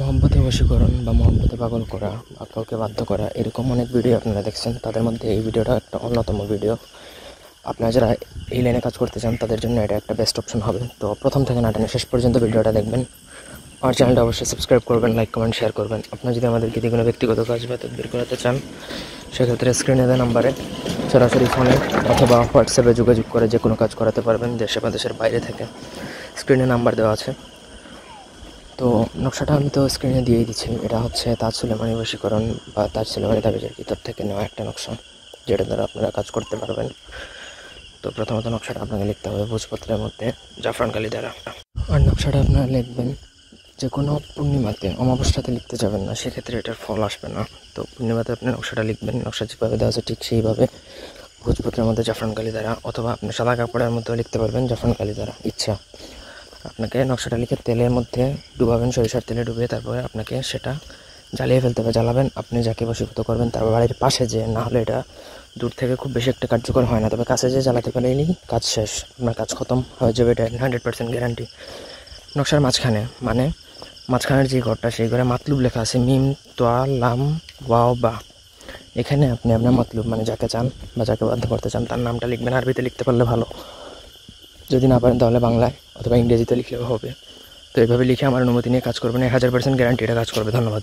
মহব্বতে বশীকরণ বা মহব্বতে পাগল করা বা কাউকে বাধ্য করা, এরকম অনেক ভিডিও আপনারা দেখছেন। তাদের মধ্যে এই ভিডিওটা একটা অন্যতম ভিডিও। আপনারা যারা এই লাইনে কাজ করতে চান তাদের জন্য এটা একটা বেস্ট অপশন হবে। তো প্রথম থেকে না টেনে শেষ পর্যন্ত ভিডিওটা দেখবেন। আমার চ্যানেলটা অবশ্যই সাবস্ক্রাইব করবেন, লাইক কমেন্ট শেয়ার করবেন। আপনারা যদি আমাদেরকে দিয়ে কোনো ব্যক্তিগত কাজ বা তদবির করাতে চান, সেক্ষেত্রে স্ক্রিনে দেওয়া নাম্বারে সরাসরি ফোনে অথবা হোয়াটসঅ্যাপে যোগাযোগ করে যে কোনো কাজ করাতে পারবেন, দেশে বা দেশের বাইরে থেকে। স্ক্রিনে নাম্বার দেওয়া আছে। তো নকশাটা আমি তো স্ক্রিনে দিয়েই দিচ্ছি। এটা হচ্ছে তাজ সুলেমানি বশীকরণ বা তাজ সুলেমানি তাবিজের কিতাব থেকে নেওয়া একটা নকশা, যেটা দ্বারা আপনারা কাজ করতে পারবেন। তো প্রথমত নকশাটা আপনাকে লিখতে হবে ভোজপত্রের মধ্যে জাফরান কালি দ্বারা। আর নকশাটা আপনারা লিখবেন যে কোনো পূর্ণিমাতে, অমাবস্যাতে লিখতে যাবেন না, সেক্ষেত্রে এটার ফল আসবে না। তো পূর্ণিমাতে আপনি নকশাটা লিখবেন, নকশা যেভাবে দেওয়া আছে ঠিক সেইভাবে ভোজপত্রের মধ্যে জাফরান কালি দ্বারা, অথবা আপনি সাদা কাপড়ের মধ্যেও লিখতে পারবেন জাফরান কালি দ্বারা, ইচ্ছা। আপনাকে নকশাটা লিখে তেলের মধ্যে ডুবাবেন, সরিষার তেলে ডুবিয়ে তারপরে আপনাকে সেটা জ্বালিয়ে ফেলতে হবে। জ্বালাবেন আপনি যাকে বশীভূত করবেন তার বাড়ির পাশে, যে না হলে এটা দূর থেকে খুব বেশি একটা কার্যকর হয় না, তবে কাছে যে জ্বালাতে পারলেই কাজ শেষ, আপনার কাজ খতম হয়ে যাবে, এটা 100% গ্যারান্টি। নকশার মাঝখানে, মানে মাঝখানের যে ঘরটা, সেই ঘরে মাতলুব লেখা আছে, মিম তোয়া লাম ওয়াও বা। এখানে আপনি আপনার মাতলুব, মানে যাকে চান বা যাকে বাধ্য করতে চান তার নামটা লিখবেন। আরবিতে লিখতে পারলে ভালো, যদি না পারেন তাহলে বাংলায় অথবা ইংরেজিতে লিখলেও হবে। তো এইভাবে লিখে আমার অনুমতি নিয়ে কাজ করবেন, 1000% গ্যারান্টি এটা কাজ করবে। ধন্যবাদ।